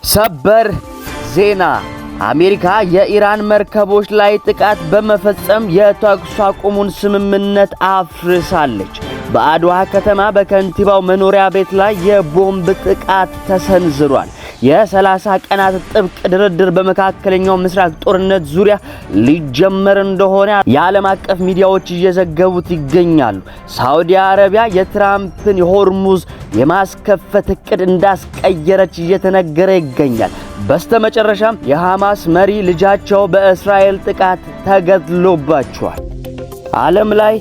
ሰበር ዜና አሜሪካ የኢራን መርከቦች ላይ ጥቃት በመፈጸም የተኩስ አቁሙን ስምምነት አፍርሳለች። በአድዋ ከተማ በከንቲባው መኖሪያ ቤት ላይ የቦምብ ጥቃት ተሰንዝሯል። የ30 ቀናት ጥብቅ ድርድር በመካከለኛው ምስራቅ ጦርነት ዙሪያ ሊጀመር እንደሆነ የዓለም አቀፍ ሚዲያዎች እየዘገቡት ይገኛሉ። ሳዑዲ አረቢያ የትራምፕን የሆርሙዝ የማስከፈት እቅድ እንዳስቀየረች እየተነገረ ይገኛል። በስተመጨረሻም የሐማስ መሪ ልጃቸው በእስራኤል ጥቃት ተገድሎባቸዋል። ዓለም ላይ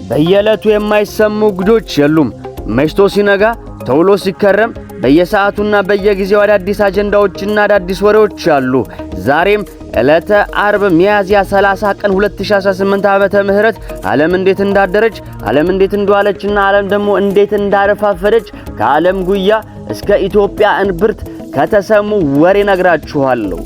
በየዕለቱ የማይሰሙ ጉዶች የሉም። መሽቶ ሲነጋ ተውሎ ሲከረም በየሰዓቱና በየጊዜው አዳዲስ አጀንዳዎችና አዳዲስ ወሬዎች አሉ። ዛሬም ዕለተ አርብ ሚያዝያ 30 ቀን 2018 ዓመተ ምህረት ዓለም እንዴት እንዳደረች፣ ዓለም እንዴት እንደዋለችና ዓለም ደግሞ እንዴት እንዳረፋፈደች ከዓለም ጉያ እስከ ኢትዮጵያ እንብርት ከተሰሙ ወሬ ነግራችኋለሁ።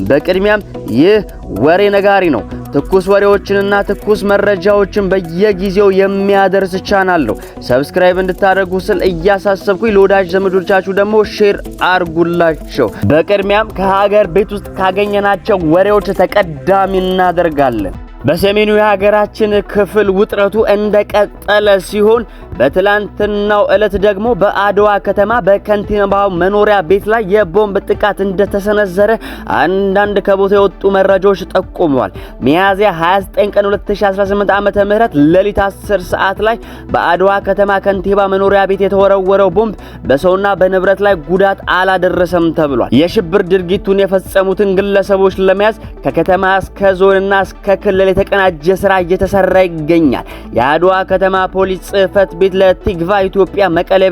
በቅድሚያም ይህ ወሬ ነጋሪ ነው። ትኩስ ወሬዎችንና ትኩስ መረጃዎችን በየጊዜው የሚያደርስ ቻናል ነው። ሰብስክራይብ እንድታደርጉ ስል እያሳሰብኩኝ ለወዳጅ ዘመዶቻችሁ ደግሞ ሼር አርጉላቸው። በቅድሚያም ከሀገር ቤት ውስጥ ካገኘናቸው ወሬዎች ተቀዳሚ እናደርጋለን። በሰሜኑ የሀገራችን ክፍል ውጥረቱ እንደቀጠለ ሲሆን በትላንትናው ዕለት ደግሞ በአድዋ ከተማ በከንቲባው መኖሪያ ቤት ላይ የቦምብ ጥቃት እንደተሰነዘረ አንዳንድ ከቦታ የወጡ መረጃዎች ጠቁመዋል። ሚያዝያ 29 ቀን 2018 ዓመተ ምህረት ሌሊት 10 ሰዓት ላይ በአድዋ ከተማ ከንቲባ መኖሪያ ቤት የተወረወረው ቦምብ በሰውና በንብረት ላይ ጉዳት አላደረሰም ተብሏል። የሽብር ድርጊቱን የፈጸሙትን ግለሰቦች ለመያዝ ከከተማ እስከ ዞንና እስከ ክልል የተቀናጀ ስራ እየተሰራ ይገኛል። የአድዋ ከተማ ፖሊስ ጽሕፈት ቤት ለቲግቫ ኢትዮጵያ መቀሌ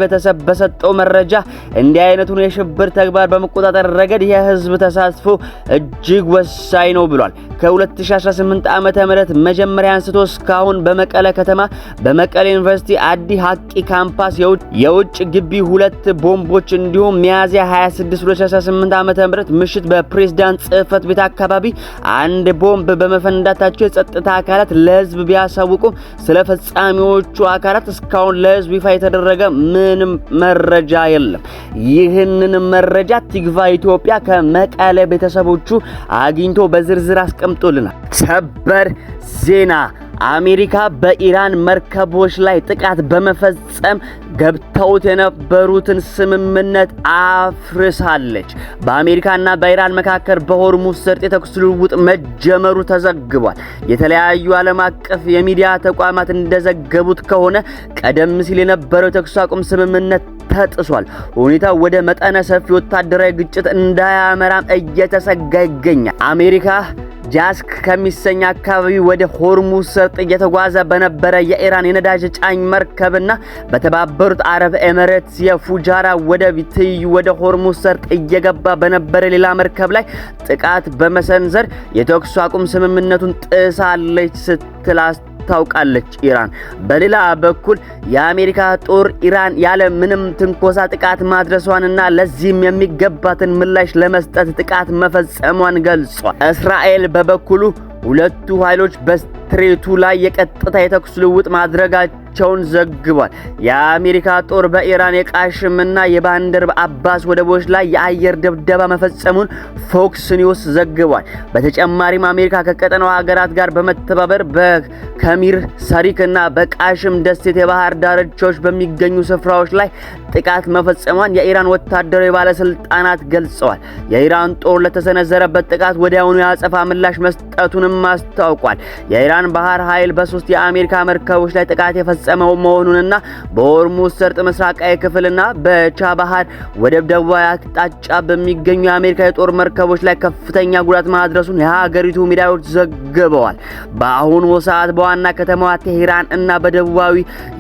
በሰጠው መረጃ እንዲህ አይነቱን የሽብር ተግባር በመቆጣጠር ረገድ የህዝብ ተሳትፎ እጅግ ወሳኝ ነው ብሏል። ከ2018 ዓመተ ምህረት መጀመሪያ አንስቶ እስካሁን በመቀሌ ከተማ በመቀሌ ዩኒቨርሲቲ አዲ ሐቂ ካምፓስ የውጭ ግቢ 2 ቦምቦች እንዲሁም ሚያዝያ 26 2018 ዓመተ ምህረት ምሽት በፕሬዝዳንት ጽሕፈት ቤት አካባቢ አንድ ቦምብ በመፈንዳታቸው የጸጥታ አካላት ለህዝብ ቢያሳውቁም ስለፈጻሚዎቹ አካላት እስካሁን ለህዝብ ይፋ የተደረገ ምንም መረጃ የለም። ይህንን መረጃ ቲግቫ ኢትዮጵያ ከመቀሌ ቤተሰቦቹ አግኝቶ በዝርዝር አስቀምጦልናል። ሰበር ዜና አሜሪካ በኢራን መርከቦች ላይ ጥቃት በመፈጸም ገብተውት የነበሩትን ስምምነት አፍርሳለች። በአሜሪካና በኢራን መካከል በሆርሙዝ ሰርጥ የተኩስ ልውውጥ መጀመሩ ተዘግቧል። የተለያዩ ዓለም አቀፍ የሚዲያ ተቋማት እንደዘገቡት ከሆነ ቀደም ሲል የነበረው የተኩስ አቁም ስምምነት ተጥሷል። ሁኔታው ወደ መጠነ ሰፊ ወታደራዊ ግጭት እንዳያመራም እየተሰጋ ይገኛል። አሜሪካ ጃስክ ከሚሰኝ አካባቢ ወደ ሆርሙዝ ሰርጥ እየተጓዘ በነበረ የኢራን የነዳጅ ጫኝ መርከብና በተባበሩት አረብ ኤሚሬትስ የፉጃራ ወደብ ትይዩ ወደ ሆርሙዝ ሰርጥ እየገባ በነበረ ሌላ መርከብ ላይ ጥቃት በመሰንዘር የተኩስ አቁም ስምምነቱን ጥሳለች ስትል ታውቃለች ኢራን። በሌላ በኩል የአሜሪካ ጦር ኢራን ያለ ምንም ትንኮሳ ጥቃት ማድረሷንና ለዚህም የሚገባትን ምላሽ ለመስጠት ጥቃት መፈጸሟን ገልጿል። እስራኤል በበኩሉ ሁለቱ ኃይሎች በስትሬቱ ላይ የቀጥታ የተኩስ ልውውጥ ማድረጋቸውን ዘግቧል። የአሜሪካ ጦር በኢራን የቃሽምና የባንደር አባስ ወደቦች ላይ የአየር ድብደባ መፈጸሙን ፎክስ ኒውስ ዘግቧል። በተጨማሪም አሜሪካ ከቀጠናው ሀገራት ጋር በመተባበር በከሚር ሰሪክና በቃሽም ደሴት የባህር ዳርቻዎች በሚገኙ ስፍራዎች ላይ ጥቃት መፈጸሟን የኢራን ወታደራዊ ባለስልጣናት ገልጸዋል። የኢራን ጦር ለተሰነዘረበት ጥቃት ወዲያውኑ ያጸፋ ምላሽ መስጠቱንም አስታውቋል። የኢራን ባህር ኃይል በ3 የአሜሪካ መርከቦች ላይ ጥቃት የፈጸመው መሆኑንና በሆርሙዝ ሰርጥ ምስራቃዊ ክፍልና በቻባሃር ወደብ ደቡባዊ አቅጣጫ በሚገኙ የአሜሪካ የጦር መርከቦች ላይ ከፍተኛ ጉዳት ማድረሱን የሀገሪቱ ሚዲያዎች ዘግበዋል። በአሁኑ ሰዓት በዋና ከተማዋ ቴሄራን እና በደቡባዊ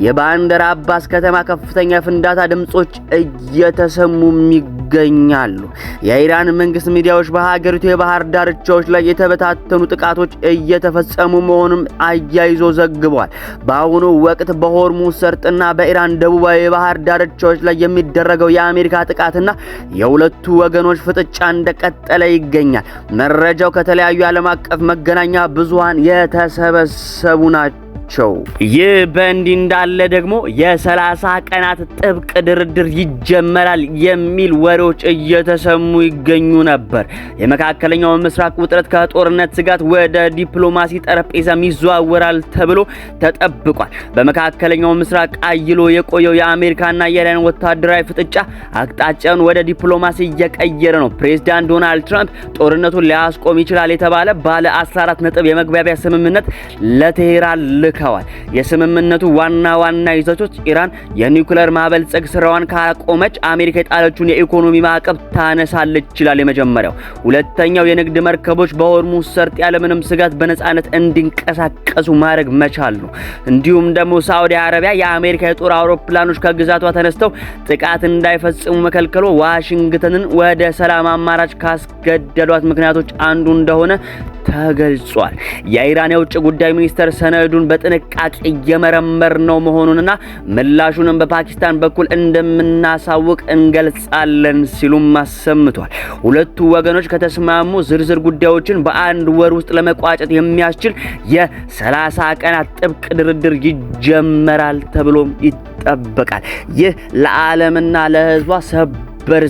የባንደር አባስ ከተማ ከፍተኛ ፍንዳታ ድምጾች እየተሰሙ ይገኛሉ። የኢራን መንግስት ሚዲያዎች በሀገሪቱ የባህር ዳርቻዎች ላይ የተበታተኑ ጥቃቶች እየተፈጸሙ መሆኑን አያይዞ ዘግቧል። በአሁኑ ወቅት በሆርሙዝ ሰርጥና በኢራን ደቡባዊ የባህር ዳርቻዎች ላይ የሚደረገው የአሜሪካ ጥቃትና የሁለቱ ወገኖች ፍጥጫ እንደቀጠለ ይገኛል። መረጃው ከተለያዩ ዓለም አቀፍ መገናኛ ብዙሃን የተሰበሰቡ ናቸው። ናቸው። ይህ በእንዲህ እንዳለ ደግሞ የ30 ቀናት ጥብቅ ድርድር ይጀመራል የሚል ወሬዎች እየተሰሙ ይገኙ ነበር። የመካከለኛው ምስራቅ ውጥረት ከጦርነት ስጋት ወደ ዲፕሎማሲ ጠረጴዛ ይዘዋወራል ተብሎ ተጠብቋል። በመካከለኛው ምስራቅ አይሎ የቆየው የአሜሪካና የኢራን ወታደራዊ ፍጥጫ አቅጣጫውን ወደ ዲፕሎማሲ እየቀየረ ነው። ፕሬዝዳንት ዶናልድ ትራምፕ ጦርነቱን ሊያስቆም ይችላል የተባለ ባለ 14 ነጥብ የመግባቢያ ስምምነት ለቴህራን ልከዋል። የስምምነቱ ዋና ይዘቶች ኢራን የኒውክሌር ማበልጸግ ስራዋን ካቆመች አሜሪካ የጣለችውን የኢኮኖሚ ማዕቀብ ታነሳለች ይችላል የመጀመሪያው። ሁለተኛው የንግድ መርከቦች በሆርሙዝ ሰርጥ ያለምንም ስጋት በነጻነት እንዲንቀሳቀሱ ማድረግ መቻል ነው። እንዲሁም ደግሞ ሳዑዲ አረቢያ የአሜሪካ የጦር አውሮፕላኖች ከግዛቷ ተነስተው ጥቃት እንዳይፈጽሙ መከልከሏ ዋሽንግተንን ወደ ሰላም አማራጭ ካስገደዷት ምክንያቶች አንዱ እንደሆነ ተገልጿል። የኢራን የውጭ ጉዳይ ሚኒስተር ሰነዱን በጥንቃቄ እየመረመር ነው መሆኑንና ምላሹንም በፓኪስታን በኩል እንደምናሳውቅ እንገልጻለን ሲሉም አሰምቷል። ሁለቱ ወገኖች ከተስማሙ ዝርዝር ጉዳዮችን በአንድ ወር ውስጥ ለመቋጨት የሚያስችል የ30 ቀናት ጥብቅ ድርድር ይጀመራል ተብሎም ይጠበቃል። ይህ ለዓለምና ለሕዝቧ ሰበር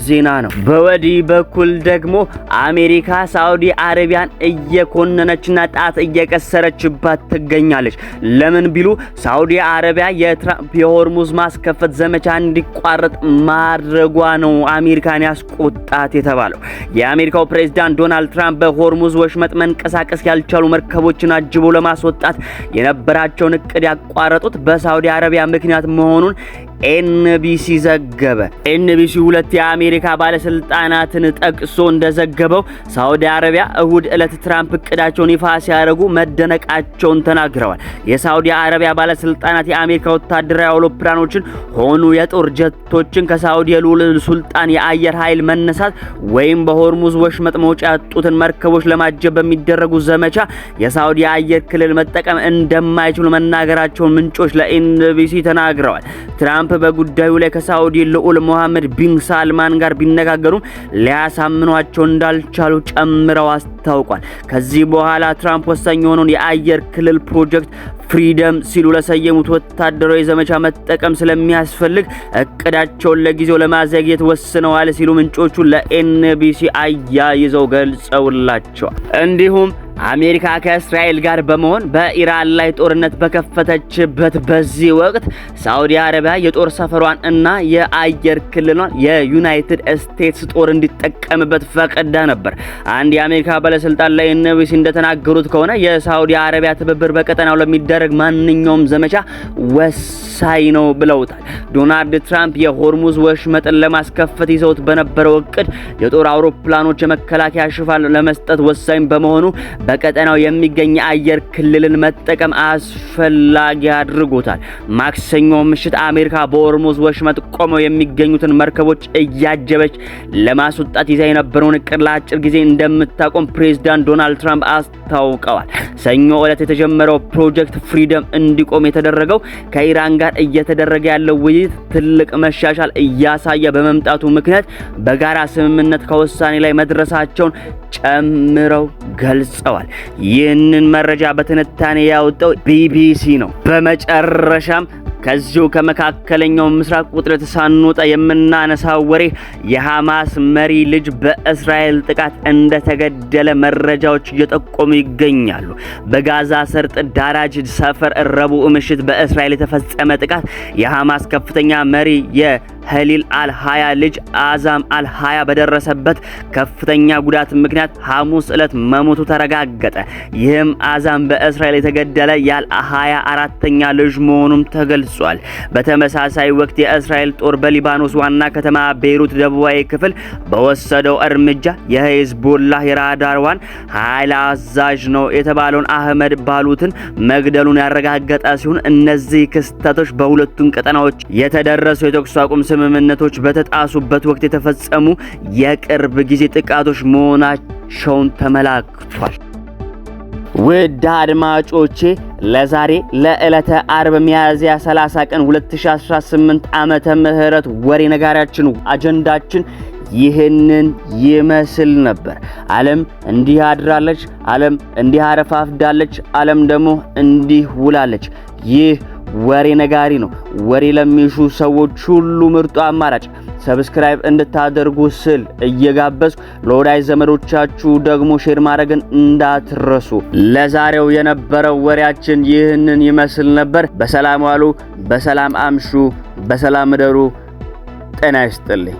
ዜና ነው። በወዲህ በኩል ደግሞ አሜሪካ ሳዑዲ አረቢያን እየኮነነችና ጣት እየቀሰረችባት ትገኛለች። ለምን ቢሉ ሳዑዲ አረቢያ የትራምፕ የሆርሙዝ ማስከፈት ዘመቻ እንዲቋረጥ ማድረጓ ነው አሜሪካን ያስቆጣት የተባለው። የአሜሪካው ፕሬዝዳንት ዶናልድ ትራምፕ በሆርሙዝ ወሽመጥ መንቀሳቀስ ያልቻሉ መርከቦችን አጅቦ ለማስወጣት የነበራቸውን እቅድ ያቋረጡት በሳዑዲ አረቢያ ምክንያት መሆኑን ኤንቢሲ ዘገበ። ኤንቢሲ ሁለት የአሜሪካ ባለስልጣናትን ጠቅሶ እንደዘገበው ሳዑዲ አረቢያ እሁድ ዕለት ትራምፕ እቅዳቸውን ይፋ ሲያደርጉ መደነቃቸውን ተናግረዋል። የሳዑዲ አረቢያ ባለስልጣናት የአሜሪካ ወታደራዊ አውሮፕላኖችን ሆኑ የጦር ጀቶችን ከሳዑዲ የልዑል ሱልጣን የአየር ኃይል መነሳት ወይም በሆርሙዝ ወሽመጥ መውጫ ያጡትን መርከቦች ለማጀብ በሚደረጉ ዘመቻ የሳዑዲ አየር ክልል መጠቀም እንደማይችሉ መናገራቸውን ምንጮች ለኤንቢሲ ተናግረዋል። ትራምፕ በጉዳዩ ላይ ከሳዑዲ ልዑል መሐመድ ቢን ሳልማን ጋር ቢነጋገሩም ሊያሳምኗቸው እንዳልቻሉ ጨምረው አስታውቋል። ከዚህ በኋላ ትራምፕ ወሳኝ የሆነውን የአየር ክልል ፕሮጀክት ፍሪደም ሲሉ ለሰየሙት ወታደራዊ ዘመቻ መጠቀም ስለሚያስፈልግ እቅዳቸውን ለጊዜው ለማዘግየት ወስነዋል ሲሉ ምንጮቹ ለኤንቢሲ አያይዘው ገልጸውላቸዋል። እንዲሁም አሜሪካ ከእስራኤል ጋር በመሆን በኢራን ላይ ጦርነት በከፈተችበት በዚህ ወቅት ሳዑዲ አረቢያ የጦር ሰፈሯን እና የአየር ክልሏን የዩናይትድ ስቴትስ ጦር እንዲጠቀምበት ፈቅዳ ነበር። አንድ የአሜሪካ ባለስልጣን ላይ ኤንቢሲ እንደተናገሩት ከሆነ የሳዑዲ አረቢያ ትብብር በቀጠናው ለሚደረግ ማንኛውም ዘመቻ ወሳኝ ነው ብለውታል። ዶናልድ ትራምፕ የሆርሙዝ ወሽመጥን ለማስከፈት ይዘውት በነበረው እቅድ የጦር አውሮፕላኖች የመከላከያ ሽፋን ለመስጠት ወሳኝ በመሆኑ በቀጠናው የሚገኝ የአየር ክልልን መጠቀም አስፈላጊ አድርጎታል። ማክሰኞ ምሽት አሜሪካ በሆርሙዝ ወሽመጥ ቆመው የሚገኙትን መርከቦች እያጀበች ለማስወጣት ይዛ የነበረውን እቅድ ለአጭር ጊዜ እንደምታቆም ፕሬዝዳንት ዶናልድ ትራምፕ አስታውቀዋል። ሰኞ ዕለት የተጀመረው ፕሮጀክት ፍሪደም እንዲቆም የተደረገው ከኢራን ጋር እየተደረገ ያለው ውይይት ትልቅ መሻሻል እያሳየ በመምጣቱ ምክንያት በጋራ ስምምነት ከውሳኔ ላይ መድረሳቸውን ጨምረው ገልጸዋል። ይህንን መረጃ በትንታኔ ያወጣው ቢቢሲ ነው። በመጨረሻም ከዚሁ ከመካከለኛው ምስራቅ ውጥረት ሳንወጣ የምናነሳው ወሬ የሐማስ መሪ ልጅ በእስራኤል ጥቃት እንደተገደለ መረጃዎች እየጠቆሙ ይገኛሉ። በጋዛ ሰርጥ ዳራጅ ሰፈር ረቡዕ ምሽት በእስራኤል የተፈጸመ ጥቃት የሐማስ ከፍተኛ መሪ የህሊል አልሃያ ልጅ አዛም አልሃያ በደረሰበት ከፍተኛ ጉዳት ምክንያት ሐሙስ ዕለት መሞቱ ተረጋገጠ። ይህም አዛም በእስራኤል የተገደለ የአልሃያ አራተኛ ልጅ መሆኑም ተገልጿል። በተመሳሳይ ወቅት የእስራኤል ጦር በሊባኖስ ዋና ከተማ ቤይሩት ደቡባዊ ክፍል በወሰደው እርምጃ የሂዝቦላህ የራዳር ዋን ኃይል አዛዥ ነው የተባለውን አህመድ ባሉትን መግደሉን ያረጋገጠ ሲሆን እነዚህ ክስተቶች በሁለቱም ቀጠናዎች የተደረሱ የተኩስ አቁም ስምምነቶች በተጣሱበት ወቅት የተፈጸሙ የቅርብ ጊዜ ጥቃቶች መሆናቸውን ተመላክቷል። ውድ አድማጮቼ ለዛሬ ለዕለተ አርብ ሚያዝያ 30 ቀን 2018 ዓመተ ምህረት ወሬ ነጋሪያችን አጀንዳችን ይህንን ይመስል ነበር። ዓለም እንዲህ አድራለች፣ ዓለም እንዲህ አረፋፍዳለች፣ ዓለም ደግሞ እንዲህ ውላለች። ይህ ወሬ ነጋሪ ነው። ወሬ ለሚሹ ሰዎች ሁሉ ምርጡ አማራጭ ሰብስክራይብ እንድታደርጉ ስል እየጋበዝኩ ለወዳጅ ዘመዶቻችሁ ደግሞ ሼር ማድረግን እንዳትረሱ። ለዛሬው የነበረው ወሬያችን ይህንን ይመስል ነበር። በሰላም ዋሉ፣ በሰላም አምሹ፣ በሰላም እደሩ። ጤና ይስጥልኝ።